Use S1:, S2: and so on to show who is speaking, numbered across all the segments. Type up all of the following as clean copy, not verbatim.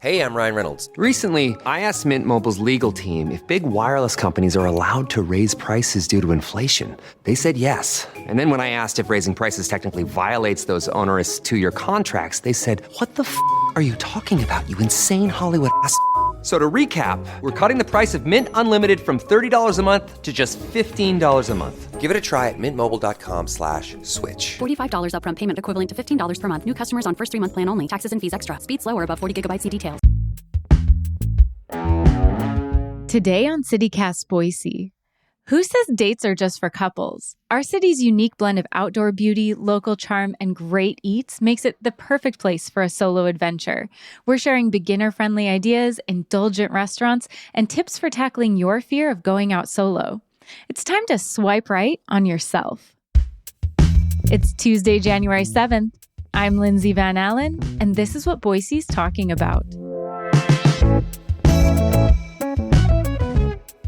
S1: Hey, I'm Ryan Reynolds.
S2: Recently, I asked Mint Mobile's legal team if big wireless companies are allowed to raise prices due to inflation. They said yes. And then when I asked if raising prices technically violates those onerous two-year contracts, they said, "What the f*** are you talking about, you insane Hollywood ass?" So to recap, we're cutting the price of Mint Unlimited from $30 a month to just $15 a month.
S1: Give it a try at mintmobile.com/switch.
S3: $45 upfront payment equivalent to $15 per month. New customers on first 3-month plan only. Taxes and fees extra. Speed slower above 40 gigabytes. See details.
S4: Today on CityCast Boise. Who says dates are just for couples? Our city's unique blend of outdoor beauty, local charm, and great eats makes it the perfect place for a solo adventure. We're sharing beginner-friendly ideas, indulgent restaurants, and tips for tackling your fear of going out solo. It's time to swipe right on yourself. It's Tuesday, January 7th. I'm Lindsay Van Allen, and this is what Boise's talking about.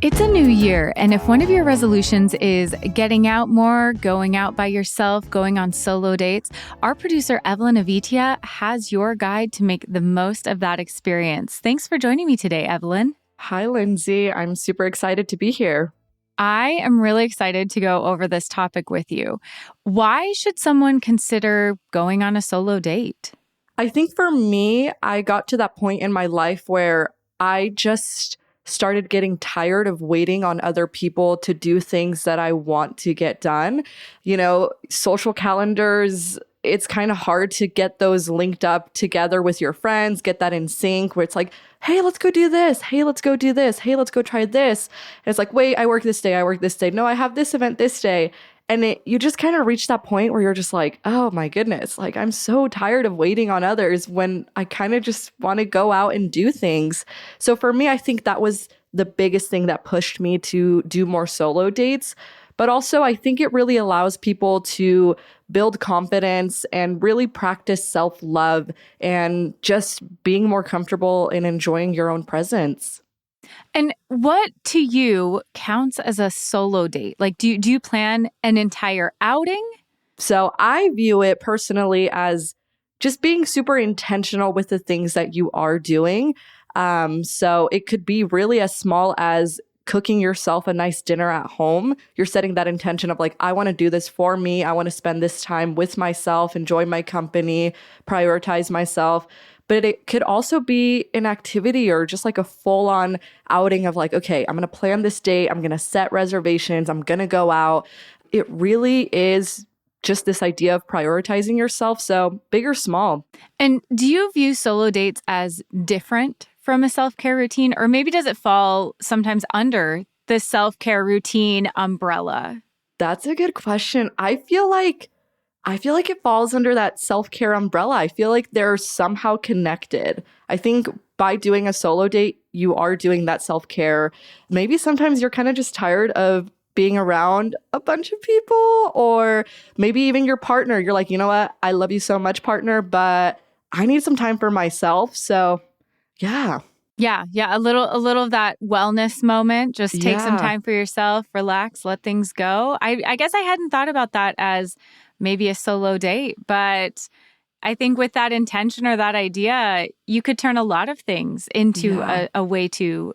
S4: It's a new year, and if one of your resolutions is getting out more, going out by yourself, going on solo dates, our producer Evelyn Avitia has your guide to make the most of that experience. Thanks for joining me today, Evelyn.
S5: Hi, Lindsay. I'm super excited to be here.
S4: I am really excited to go over this topic with you. Why should someone consider going on a solo date?
S5: I think for me, I got to that point in my life where I just started getting tired of waiting on other people to do things that I want to get done. You know, social calendars, it's kind of hard to get those linked up together with your friends, get that in sync where it's like, hey, let's go do this. Hey, let's go do this. Hey, let's go try this. And it's like, wait, I work this day. I work this day. No, I have this event this day. And you just kind of reach that point where you're just like, oh my goodness, like I'm so tired of waiting on others when I kind of just want to go out and do things. So for me, I think that was the biggest thing that pushed me to do more solo dates. But also, I think it really allows people to build confidence and really practice self-love and just being more comfortable in enjoying your own presence.
S4: And what to you counts as a solo date? Like, do you plan an entire outing?
S5: So I view it personally as just being super intentional with the things that you are doing. So it could be really as small as cooking yourself a nice dinner at home. You're setting that intention of like, I want to do this for me. I want to spend this time with myself, enjoy my company, prioritize myself. But it could also be an activity or just like a full-on outing of like, okay, I'm going to plan this date. I'm going to set reservations. I'm going to go out. It really is just this idea of prioritizing yourself. So big or small.
S4: And do you view solo dates as different from a self-care routine? Or maybe does it fall sometimes under the self-care routine umbrella?
S5: That's a good question. I feel like it falls under that self-care umbrella. I feel like they're somehow connected. I think by doing a solo date, you are doing that self-care. Maybe sometimes you're kind of just tired of being around a bunch of people, or maybe even your partner. You're like, you know what? I love you so much, partner, but I need some time for myself. So yeah.
S4: Yeah. A little of that wellness moment. Just take some time for yourself, relax, let things go. I guess I hadn't thought about that as maybe a solo date, but I think with that intention or that idea, you could turn a lot of things into a way to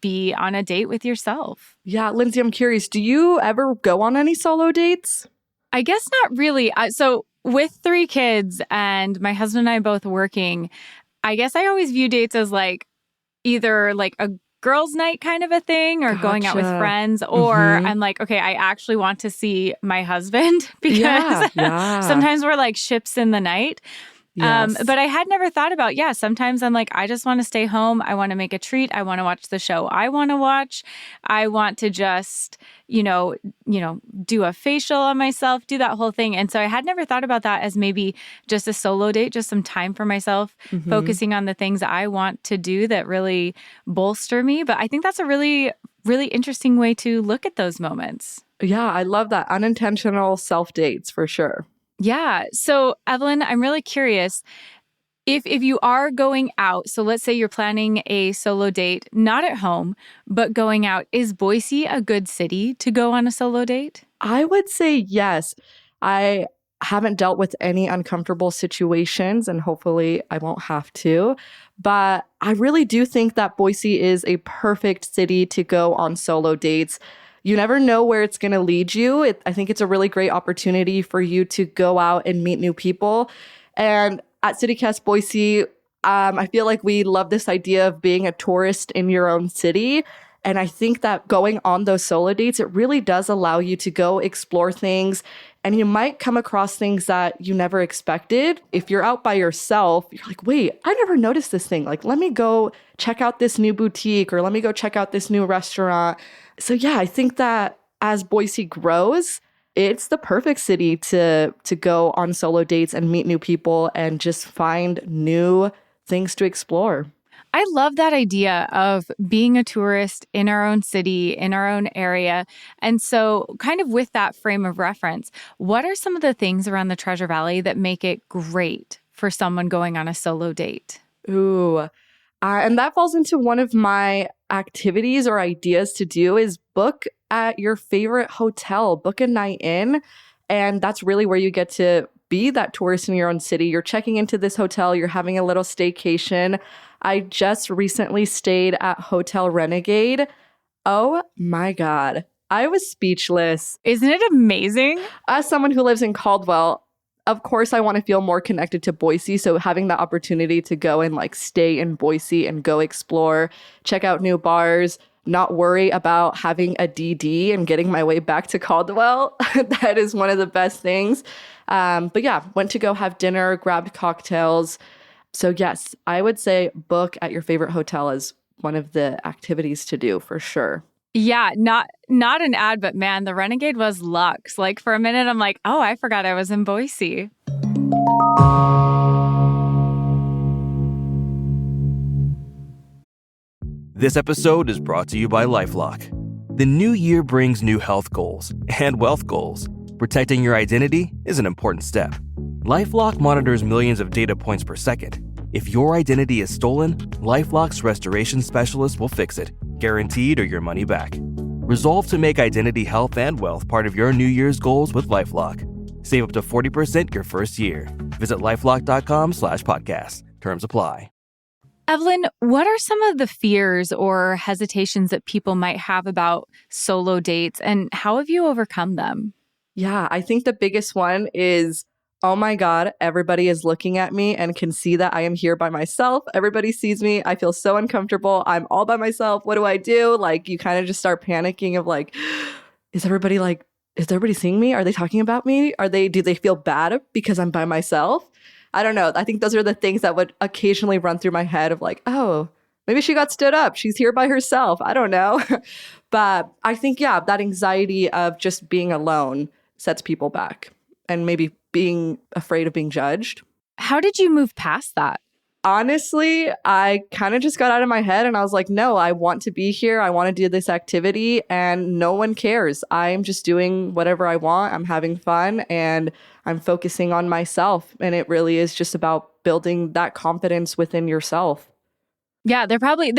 S4: be on a date with yourself.
S5: Yeah, Lindsay, I'm curious, do you ever go on any solo dates?
S4: I guess not really. So with 3 kids and my husband and I both working, I guess I always view dates as like either like a girls' night kind of a thing or going out with friends, or I'm like, okay, I actually want to see my husband because sometimes we're like ships in the night.
S5: Yes.
S4: But I had never thought about, sometimes I'm like, I just want to stay home. I want to make a treat. I want to watch the show I want to watch. I want to just, do a facial on myself, do that whole thing. And so I had never thought about that as maybe just a solo date, just some time for myself, focusing on the things I want to do that really bolster me. But I think that's a really, really interesting way to look at those moments.
S5: Yeah, I love that. Unintentional self-dates for sure.
S4: Yeah. So, Evelyn, I'm really curious if you are going out. So let's say you're planning a solo date, not at home, but going out. Is Boise a good city to go on a solo date?
S5: I would say yes. I haven't dealt with any uncomfortable situations, and hopefully I won't have to. But I really do think that Boise is a perfect city to go on solo dates. You never know where it's going to lead you. I think it's a really great opportunity for you to go out and meet new people. And at CityCast Boise, I feel like we love this idea of being a tourist in your own city. And I think that going on those solo dates, it really does allow you to go explore things. And you might come across things that you never expected. If you're out by yourself, you're like, wait, I never noticed this thing. Like, let me go check out this new boutique, or let me go check out this new restaurant. So yeah, I think that as Boise grows, it's the perfect city to go on solo dates and meet new people and just find new things to explore.
S4: I love that idea of being a tourist in our own city, in our own area. And so kind of with that frame of reference, what are some of the things around the Treasure Valley that make it great for someone going on a solo date?
S5: Ooh, and that falls into one of my activities or ideas to do is book at your favorite hotel, book a night in. And that's really where you get to be that tourist in your own city. You're checking into this hotel, you're having a little staycation. I just recently stayed at Hotel Renegade. Oh my God. I was speechless.
S4: Isn't it amazing?
S5: As someone who lives in Caldwell, of course, I want to feel more connected to Boise. So having the opportunity to go and like stay in Boise and go explore, check out new bars, not worry about having a DD and getting my way back to Caldwell. That is one of the best things. But yeah, went to go have dinner, grabbed cocktails. So yes, I would say book at your favorite hotel is one of the activities to do for sure.
S4: Yeah, not an ad, but man, the Renegade was luxe. Like for a minute, I'm like, oh, I forgot I was in Boise.
S6: This episode is brought to you by LifeLock. The new year brings new health goals and wealth goals. Protecting your identity is an important step. LifeLock monitors millions of data points per second. If your identity is stolen, LifeLock's restoration specialist will fix it, guaranteed or your money back. Resolve to make identity health and wealth part of your New Year's goals with LifeLock. Save up to 40% your first year. Visit LifeLock.com/podcast. Terms apply.
S4: Evelyn, what are some of the fears or hesitations that people might have about solo dates, and how have you overcome them?
S5: Yeah, I think the biggest one is, oh my God, everybody is looking at me and can see that I am here by myself. Everybody sees me. I feel so uncomfortable. I'm all by myself. What do I do? Like, you kind of just start panicking of like, is everybody seeing me? Are they talking about me? Do they feel bad because I'm by myself? I don't know. I think those are the things that would occasionally run through my head of like, oh, maybe she got stood up. She's here by herself. I don't know. But I think, yeah, that anxiety of just being alone sets people back and maybe being afraid of being judged.
S4: How did you move past that?
S5: Honestly, I kind of just got out of my head and I was like, no, I want to be here. I want to do this activity and no one cares. I'm just doing whatever I want. I'm having fun and I'm focusing on myself. And it really is just about building that confidence within yourself.
S4: Yeah, they're probably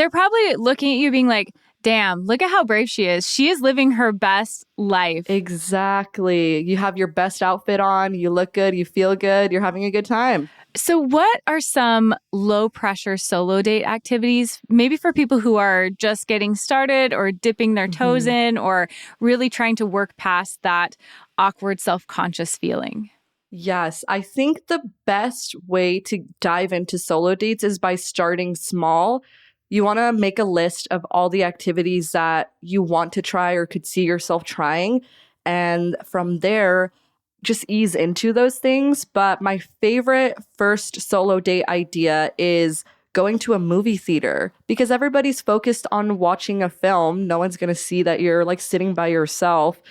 S4: looking at you being like, damn, look at how brave she is. She is living her best life.
S5: Exactly. You have your best outfit on. You look good. You feel good. You're having a good time.
S4: So what are some low pressure solo date activities, maybe for people who are just getting started or dipping their toes in or really trying to work past that awkward self-conscious feeling?
S5: Yes, I think the best way to dive into solo dates is by starting small. You want to make a list of all the activities that you want to try or could see yourself trying. And from there, just ease into those things. But my favorite first solo date idea is going to a movie theater because everybody's focused on watching a film. No one's going to see that you're like sitting by yourself.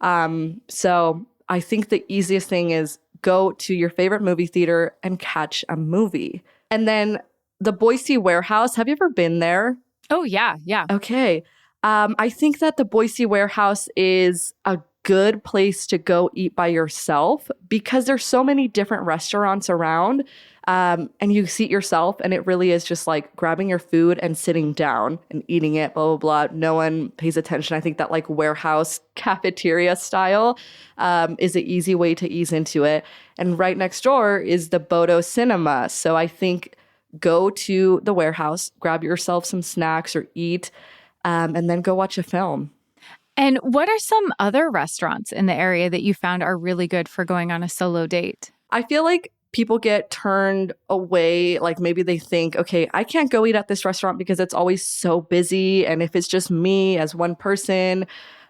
S5: So I think the easiest thing is go to your favorite movie theater and catch a movie. And then the Boise Warehouse, have you ever been there?
S4: Oh, yeah.
S5: Okay. I think that the Boise Warehouse is a good place to go eat by yourself because there's so many different restaurants around. And you seat yourself, and it really is just like grabbing your food and sitting down and eating it, blah, blah, blah. No one pays attention. I think that like warehouse cafeteria style is an easy way to ease into it. And right next door is the Bodo Cinema. So I think go to the warehouse, grab yourself some snacks or eat, and then go watch a film.
S4: And what are some other restaurants in the area that you found are really good for going on a solo date?
S5: I feel like people get turned away. Like maybe they think, okay, I can't go eat at this restaurant because it's always so busy. And if it's just me as one person,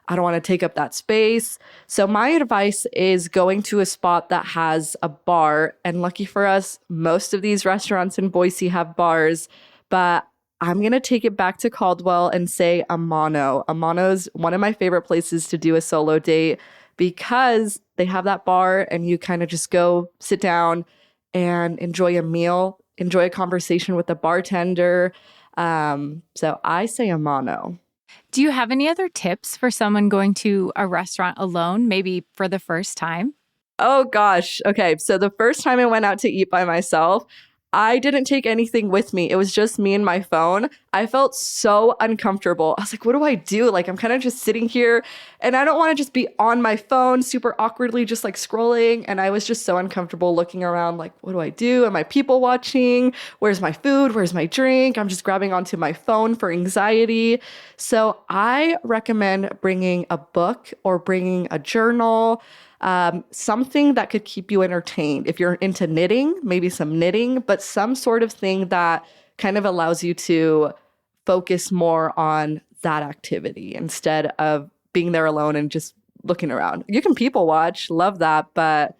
S5: I don't want to take up that space. So my advice is going to a spot that has a bar. And lucky for us, most of these restaurants in Boise have bars. But I'm going to take it back to Caldwell and say Amano. Amano's one of my favorite places to do a solo date because they have that bar and you kind of just go sit down and enjoy a meal, enjoy a conversation with the bartender. So I say Amano.
S4: Do you have any other tips for someone going to a restaurant alone, maybe for the first time?
S5: Oh gosh. Okay. So the first time I went out to eat by myself, I didn't take anything with me. It was just me and my phone. I felt so uncomfortable. I was like, what do I do? Like, I'm kind of just sitting here and I don't want to just be on my phone super awkwardly, just like scrolling. And I was just so uncomfortable looking around like, what do I do? Am I people watching? Where's my food? Where's my drink? I'm just grabbing onto my phone for anxiety. So I recommend bringing a book or bringing a journal. Something that could keep you entertained. If you're into knitting, maybe some knitting, but some sort of thing that kind of allows you to focus more on that activity instead of being there alone and just looking around. You can people watch, love that, but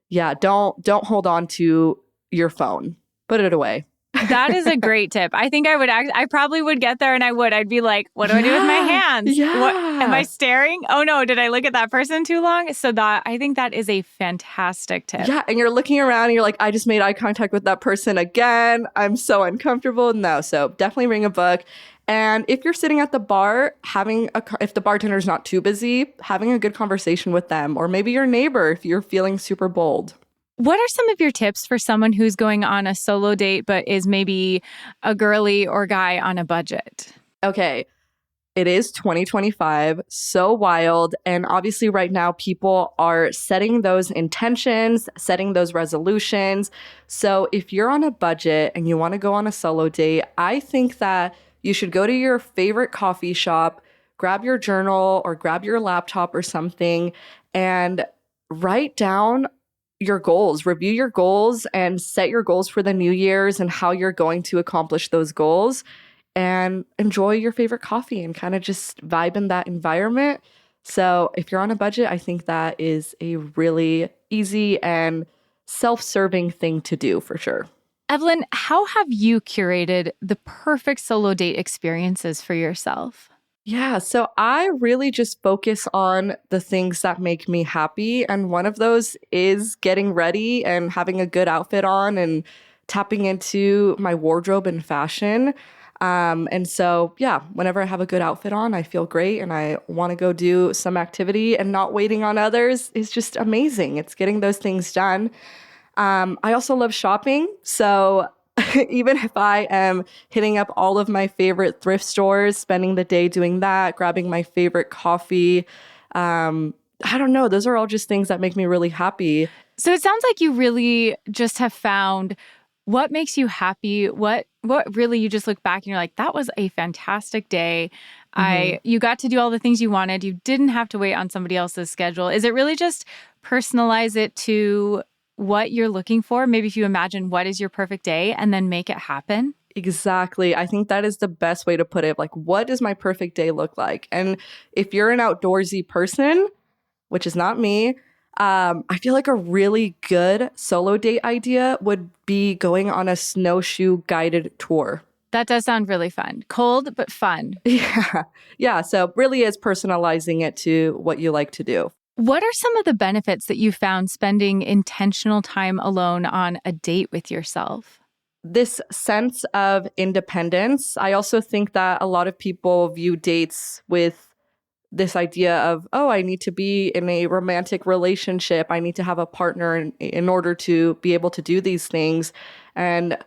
S5: yeah, don't hold on to your phone. Put it away.
S4: That is a great tip. I think I probably would get there and I'd be like, what do I do with my hands?
S5: Yeah.
S4: What, am I staring? Oh no, did I look at that person too long? So I think that is a fantastic tip.
S5: Yeah. And you're looking around and you're like, I just made eye contact with that person again. I'm so uncomfortable. No. So definitely bring a book. And if you're sitting at the bar, if the bartender's not too busy, having a good conversation with them, or maybe your neighbor if you're feeling super bold.
S4: What are some of your tips for someone who's going on a solo date, but is maybe a girly or guy on a budget?
S5: Okay. It is 2025, so wild. And obviously right now people are setting those intentions, setting those resolutions. So if you're on a budget and you want to go on a solo date, I think that you should go to your favorite coffee shop, grab your journal or grab your laptop or something and write down your goals, review your goals and set your goals for the New Year's and how you're going to accomplish those goals and enjoy your favorite coffee and kind of just vibe in that environment. So if you're on a budget, I think that is a really easy and self-serving thing to do for sure.
S4: Evelyn, how have you curated the perfect solo date experiences for yourself?
S5: Yeah, so I really just focus on the things that make me happy. And one of those is getting ready and having a good outfit on and tapping into my wardrobe and fashion. And so, yeah, whenever I have a good outfit on, I feel great and I want to go do some activity and not waiting on others is just amazing. It's getting those things done. I also love shopping. So even if I am hitting up all of my favorite thrift stores, spending the day doing that, grabbing my favorite coffee, I don't know. Those are all just things that make me really happy.
S4: So it sounds like you really just have found what makes you happy, what really you just look back and you're like, that was a fantastic day. You got to do all the things you wanted. You didn't have to wait on somebody else's schedule. Is it really just personalize it to what you're looking for? Maybe if you imagine what is your perfect day and then make it happen.
S5: Exactly. I think that is the best way to put it. Like, what does my perfect day look like? And if you're an outdoorsy person, which is not me, I feel like a really good solo date idea would be going on a snowshoe guided tour.
S4: That does sound really fun. Cold, but fun.
S5: Yeah. Yeah. So really is personalizing it to what you like to do.
S4: What are some of the benefits that you found spending intentional time alone on a date with yourself?
S5: This sense of independence. I also think that a lot of people view dates with this idea of, oh, I need to be in a romantic relationship. I need to have a partner in order to be able to do these things. And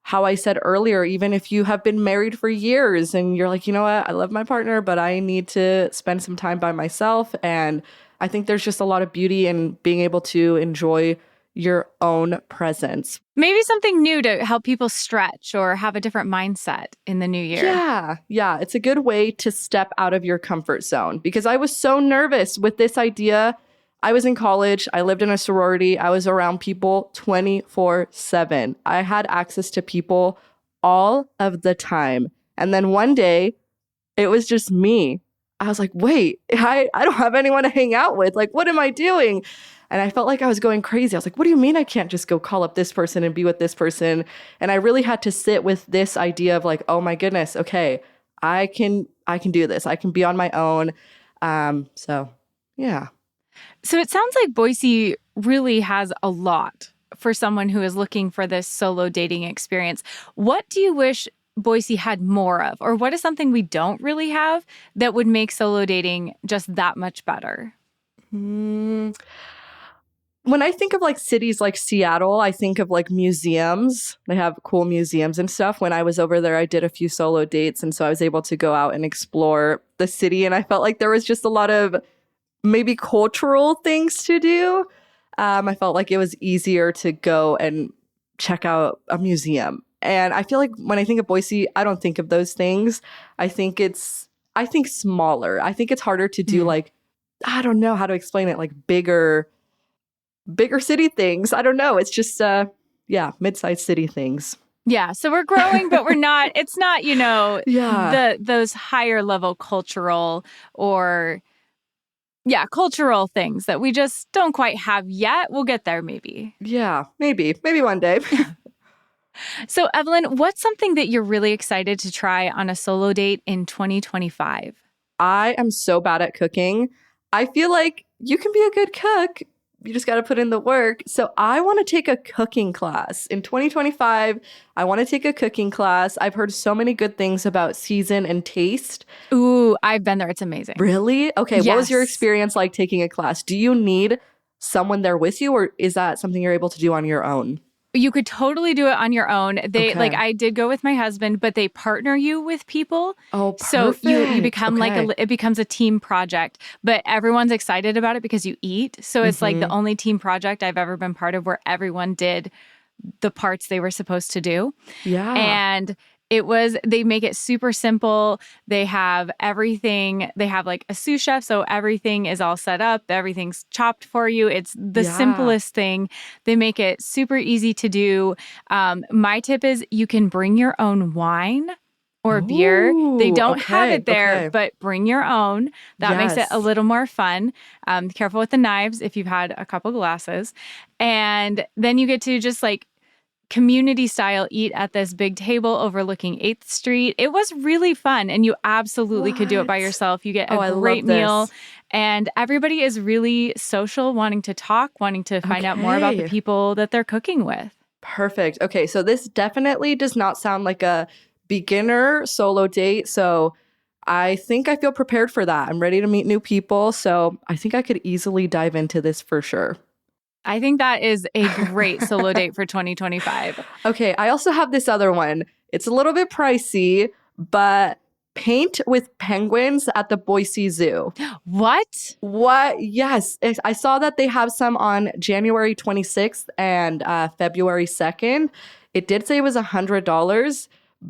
S5: how I said earlier, even if you have been married for years and you're like, you know what, I love my partner, but I need to spend some time by myself. And I think there's just a lot of beauty in being able to enjoy your own presence.
S4: Maybe something new to help people stretch or have a different mindset in the new year.
S5: Yeah. It's a good way to step out of your comfort zone because I was so nervous with this idea. I was in college. I lived in a sorority. I was around people 24/7. I had access to people all of the time. And then one day, it was just me. I was like, wait, I don't have anyone to hang out with. Like, what am I doing? And I felt like I was going crazy. I was like, what do you mean I can't just go call up this person and be with this person? And I really had to sit with this idea of like, oh my goodness, okay, I can do this. I can be on my own. So yeah.
S4: So it sounds like Boise really has a lot for someone who is looking for this solo dating experience. What do you wish Boise had more of? Or what is something we don't really have that would make solo dating just that much better?
S5: When I think of like cities like Seattle, I think of like museums. They have cool museums and stuff. When I was over there, I did a few solo dates. And so I was able to go out and explore the city. And I felt like there was just a lot of maybe cultural things to do. I felt like it was easier to go and check out a museum. And I feel like when I think of Boise, I don't think of those things. I think smaller. I think it's harder to do like, I don't know how to explain it, like bigger city things. I don't know. It's just, mid-sized city things.
S4: Yeah. So we're growing, but we're not, it's not, those higher level cultural or cultural things that we just don't quite have yet. We'll get there maybe.
S5: Yeah, maybe one day.
S4: So Evelyn, what's something that you're really excited to try on a solo date in 2025?
S5: I am so bad at cooking. I feel like you can be a good cook. You just got to put in the work. So I want to take a cooking class. In 2025, I want to take a cooking class. I've heard so many good things about Season and Taste.
S4: Ooh, I've been there. It's amazing.
S5: Really? Okay.
S4: Yes.
S5: What was your experience like taking a class? Do you need someone there with you, or is that something you're able to do on your own?
S4: You could totally do it on your own.
S5: Okay.
S4: I did go with my husband, but they partner you with people.
S5: Oh, perfect.
S4: So you become it becomes a team project, but everyone's excited about it because you eat. So it's like the only team project I've ever been part of where everyone did the parts they were supposed to do.
S5: Yeah.
S4: And they make it super simple. They have everything. They have like a sous chef. So everything is all set up. Everything's chopped for you. It's the simplest thing. They make it super easy to do. My tip is you can bring your own wine or beer. They don't have it there, but bring your own. That makes it a little more fun. Careful with the knives if you've had a couple glasses. And then you get to just like community style eat at this big table overlooking 8th Street. It was really fun, and you absolutely could do it by yourself. You get a great meal, and everybody is really social, wanting to talk, wanting to find out more about the people that they're cooking with.
S5: Perfect. Okay, so this definitely does not sound like a beginner solo date, so I think I feel prepared for that. I'm ready to meet new people, so I think I could easily dive into this for sure.
S4: I think that is a great solo date for 2025.
S5: Okay, I also have this other one. It's a little bit pricey, but paint with penguins at the Boise Zoo.
S4: What?
S5: Yes. I saw that they have some on January 26th and February 2nd. It did say it was $100,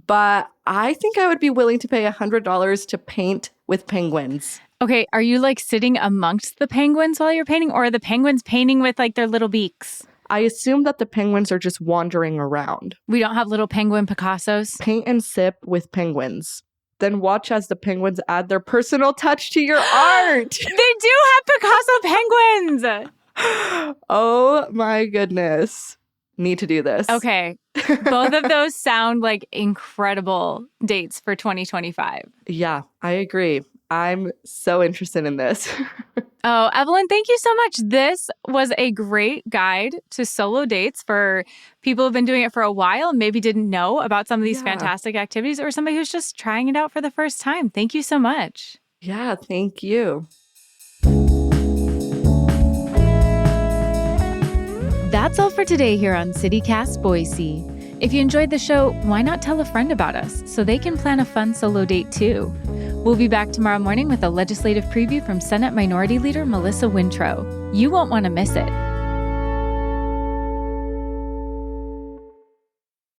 S5: but I think I would be willing to pay $100 to paint with penguins.
S4: Okay, are you like sitting amongst the penguins while you're painting, or are the penguins painting with like their little beaks?
S5: I assume that the penguins are just wandering around.
S4: We don't have little penguin Picassos?
S5: Paint and sip with penguins. Then watch as the penguins add their personal touch to your art.
S4: They do have Picasso penguins!
S5: Oh my goodness. Need to do this.
S4: Okay. Both of those sound like incredible dates for 2025.
S5: Yeah, I agree. I'm so interested in this.
S4: Oh, Evelyn, thank you so much. This was a great guide to solo dates for people who've been doing it for a while and maybe didn't know about some of these fantastic activities, or somebody who's just trying it out for the first time. Thank you so much.
S5: Yeah, thank you.
S4: That's all for today here on CityCast Boise. If you enjoyed the show, why not tell a friend about us so they can plan a fun solo date too? We'll be back tomorrow morning with a legislative preview from Senate Minority Leader Melissa Wintrow. You won't want to miss it.